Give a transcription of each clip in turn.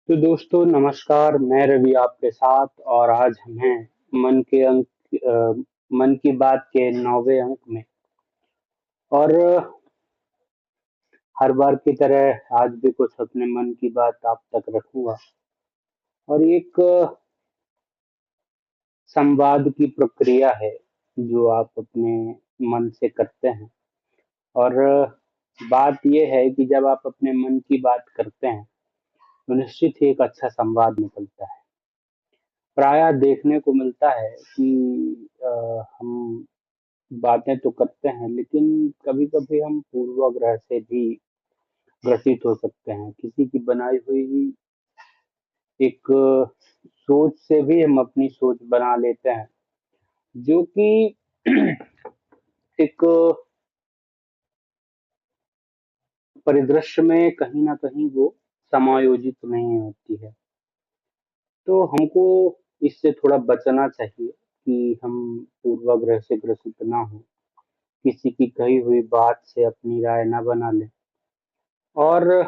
तो दोस्तों नमस्कार, मैं रवि आपके साथ और आज हम हैं मन के अंक मन की बात के 9वें अंक में। और हर बार की तरह आज भी कुछ अपने मन की बात आप तक रखूंगा और एक संवाद की प्रक्रिया है जो आप अपने मन से करते हैं। और बात यह है कि जब आप अपने मन की बात करते हैं तो निश्चित ही एक अच्छा संवाद निकलता है। प्रायः देखने को मिलता है कि हम बातें तो करते हैं लेकिन कभी-कभी हम पूर्वाग्रह से भी ग्रसित हो सकते हैं। किसी की बनाई हुई एक सोच से भी हम अपनी सोच बना लेते हैं, जो कि एक परिदृश्य में कहीं न कहीं वो समायोजित नहीं होती है। तो हमको इससे थोड़ा बचना चाहिए कि हम पूर्वाग्रह से ग्रसित ना हों, किसी की कही हुई बात से अपनी राय ना बना लें और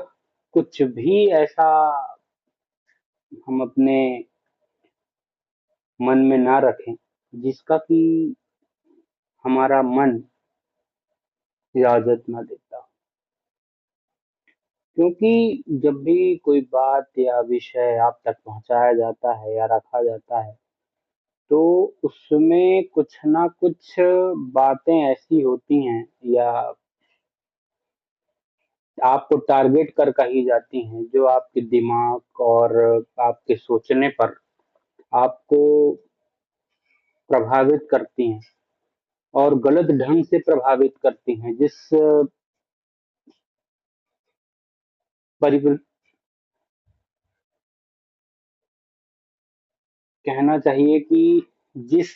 कुछ भी ऐसा हम अपने मन में ना रखें जिसका कि हमारा मन इजाजत ना देता हो। क्योंकि जब भी कोई बात या विषय आप तक पहुंचाया जाता है या रखा जाता है तो उसमें कुछ ना कुछ बातें ऐसी होती हैं या आपको टारगेट कर कही जाती हैं जो आपके दिमाग और आपके सोचने पर आपको प्रभावित करती हैं और गलत ढंग से प्रभावित करती हैं। जिस परिव कहना चाहिए कि जिस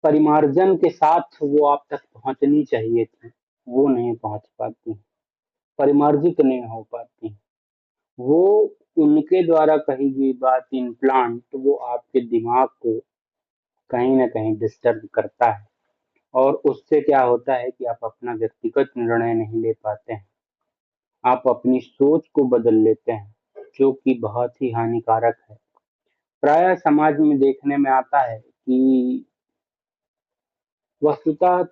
परिमार्जन के साथ वो आप तक पहुंचनी चाहिए थी, वो नहीं पहुंच पाती, परिमार्जित नहीं हो पाती। वो उनके द्वारा कही गई बात इम्प्लांट वो आपके दिमाग को कहीं ना कहीं डिस्टर्ब करता है और उससे क्या होता है कि आप अपना व्यक्तिगत निर्णय नहीं ले पाते हैं, आप अपनी सोच को बदल लेते हैं, जो कि बहुत ही हानिकारक है। प्रायः समाज में देखने में आता है कि वस्तुतः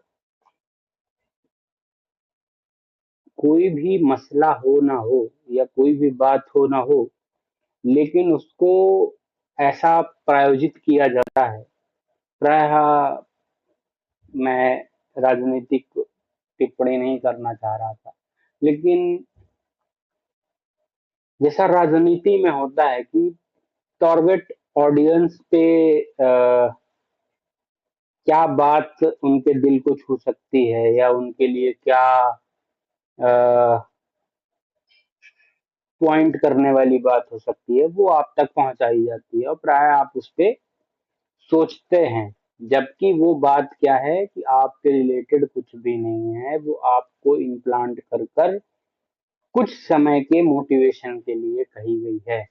कोई भी मसला हो ना हो या कोई भी बात हो ना हो, लेकिन उसको ऐसा प्रायोजित किया जाता है। प्रायः मैं राजनीतिक टिप्पणी नहीं करना चाह रहा था, लेकिन जैसा राजनीति में होता है कि टारगेट ऑडियंस पे क्या बात उनके दिल को छू सकती है या उनके लिए क्या पॉइंट करने वाली बात हो सकती है, वो आप तक पहुंचाई जाती है और प्राय आप उस पे सोचते हैं। जबकि वो बात क्या है कि आपके रिलेटेड कुछ भी नहीं है, वो आपको इम्प्लांट कर कर कुछ समय के मोटिवेशन के लिए कही गई है,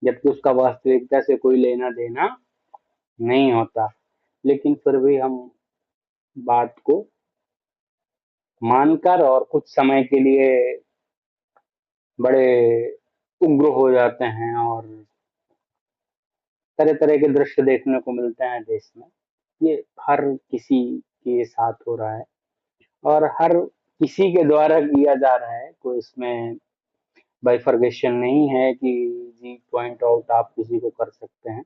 जबकि उसका वास्तविकता से कोई लेना देना नहीं होता। लेकिन फिर भी हम बात को मानकर और कुछ समय के लिए बड़े उग्र हो जाते हैं और तरह तरह के दृश्य देखने को मिलते हैं देश में। ये हर किसी के साथ हो रहा है और हर किसी के द्वारा किया जा रहा है, कोई इसमें बाइफरगेशन नहीं है कि जी पॉइंट आउट आप किसी को कर सकते हैं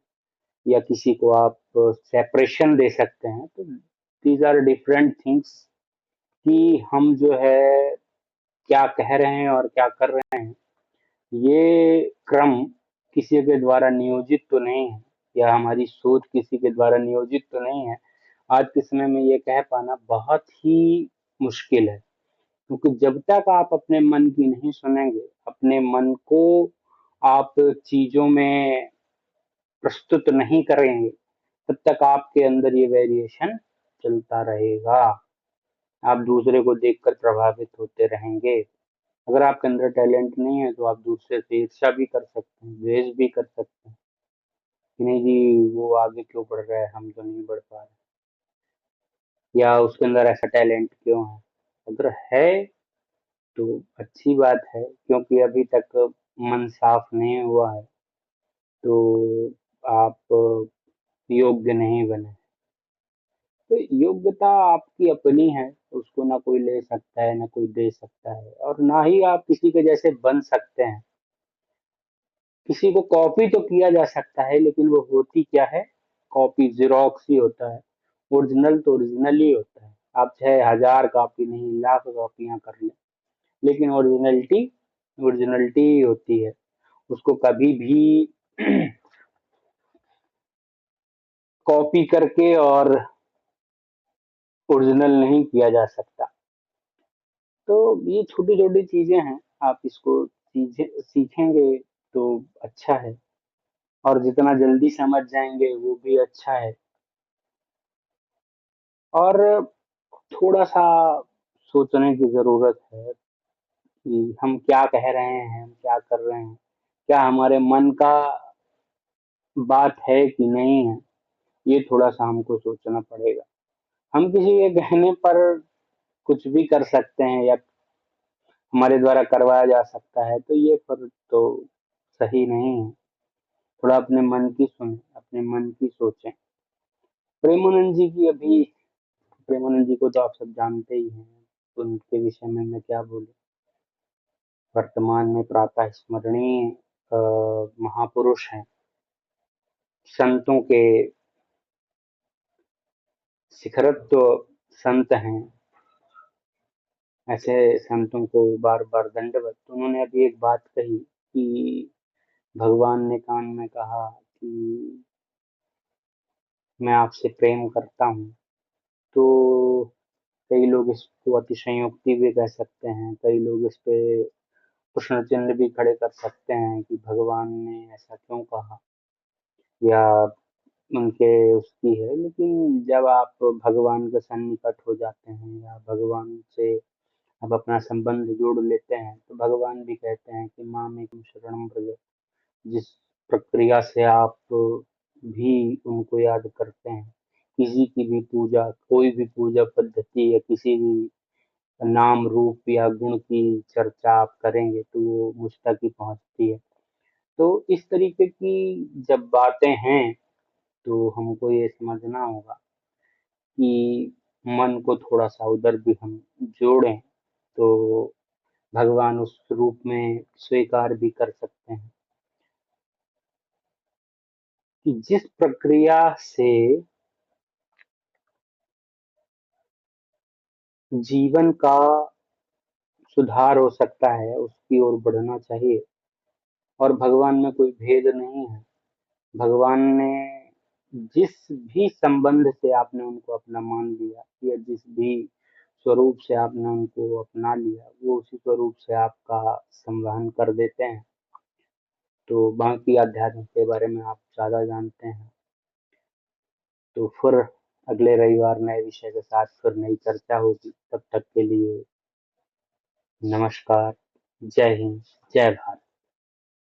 या किसी को आप सेपरेशन दे सकते हैं। तो दीज आर डिफरेंट थिंग्स कि हम जो है क्या कह रहे हैं और क्या कर रहे हैं, ये क्रम किसी के द्वारा नियोजित तो नहीं है या हमारी सोच किसी के द्वारा नियोजित तो नहीं है। आज के समय में ये कह पाना बहुत ही मुश्किल है, क्योंकि जब तक आप अपने मन की नहीं सुनेंगे, अपने मन को आप चीजों में प्रस्तुत नहीं करेंगे, तब तक आपके अंदर ये वेरिएशन चलता रहेगा। आप दूसरे को देखकर प्रभावित होते रहेंगे। अगर आपके अंदर टैलेंट नहीं है तो आप दूसरे से ईर्ष्या भी कर सकते हैं, द्वेष भी कर सकते हैं कि नहीं जी वो आगे क्यों बढ़ रहा है, हम तो नहीं बढ़ पा रहे, या उसके अंदर ऐसा टैलेंट क्यों है। अगर है तो अच्छी बात है, क्योंकि अभी तक मन साफ नहीं हुआ है, तो आप योग्य नहीं बने। तो योग्यता आपकी अपनी है, उसको ना कोई ले सकता है, ना कोई दे सकता है, और ना ही आप किसी के जैसे बन सकते हैं। किसी को कॉपी तो किया जा सकता है, लेकिन वो होती क्या है? कॉपी, जेरोक्स ही होता है। ओरिजिनल तो ओरिजिनल ही होता है। आप चाहे 1000 कॉपी नहीं, लाख कॉपियां कर लें, लेकिन ओरिजिनलिटी ओरिजिनलिटी ही होती है। उसको कभी भी कॉपी करके और ओरिजिनल नहीं किया जा सकता। तो ये छोटी छोटी चीजें हैं, आप इसको सीखेंगे तो अच्छा है, और जितना जल्दी समझ जाएंगे वो भी अच्छा है। और थोड़ा सा सोचने की जरूरत है कि हम क्या कह रहे हैं, हम क्या कर रहे हैं, क्या हमारे मन का बात है कि नहीं है। ये थोड़ा सा हमको सोचना पड़ेगा। हम किसी के कहने पर कुछ भी कर सकते हैं, या हमारे द्वारा करवाया जा सकता है, तो ये पर तो सही नहीं है। थोड़ा अपने मन की सुने, अपने मन की सोचें। प्रेमानंद जी की अभी प्रेमानंद जी को तो आप सब जानते ही हैं, तो उनके विषय में मैं क्या बोलूं। वर्तमान में प्रातः स्मरणीय महापुरुष हैं, संतों के शिखरत्व संत हैं। ऐसे संतों को बार बार दंडवत। तो उन्होंने अभी एक बात कही कि भगवान ने कान में कहा कि मैं आपसे प्रेम करता हूँ। तो कई लोग इसको अतिशयोक्ति भी कह सकते हैं, कई लोग इस पे प्रश्न चिन्ह भी खड़े कर सकते हैं कि भगवान ने ऐसा क्यों कहा, या उनके उसकी है। लेकिन जब आप भगवान के सन्निकट हो जाते हैं, या भगवान से आप अपना संबंध जोड़ लेते हैं, तो भगवान भी कहते हैं कि मामेकं शरणं व्रज। जिस प्रक्रिया से आप भी उनको याद करते हैं, किसी की भी पूजा, कोई भी पूजा पद्धति, या किसी भी नाम रूप या गुण की चर्चा आप करेंगे, तो वो मुझ तक ही पहुंचती है। तो इस तरीके की जब बातें हैं, तो हमको ये समझना होगा कि मन को थोड़ा सा उधर भी हम जोड़ें, तो भगवान उस रूप में स्वीकार भी कर सकते हैं कि जिस प्रक्रिया से जीवन का सुधार हो सकता है, उसकी ओर बढ़ना चाहिए। और भगवान में कोई भेद नहीं है। भगवान ने जिस भी संबंध से आपने उनको अपना मान लिया, या जिस भी स्वरूप से आपने उनको अपना लिया, वो उसी स्वरूप से आपका संवहन कर देते हैं। तो बाकी अध्यात्म के बारे में आप ज्यादा जानते हैं। तो फिर अगले रविवार नए विषय के साथ फिर नई चर्चा होगी। तब तक के लिए नमस्कार। जय हिंद, जय भारत।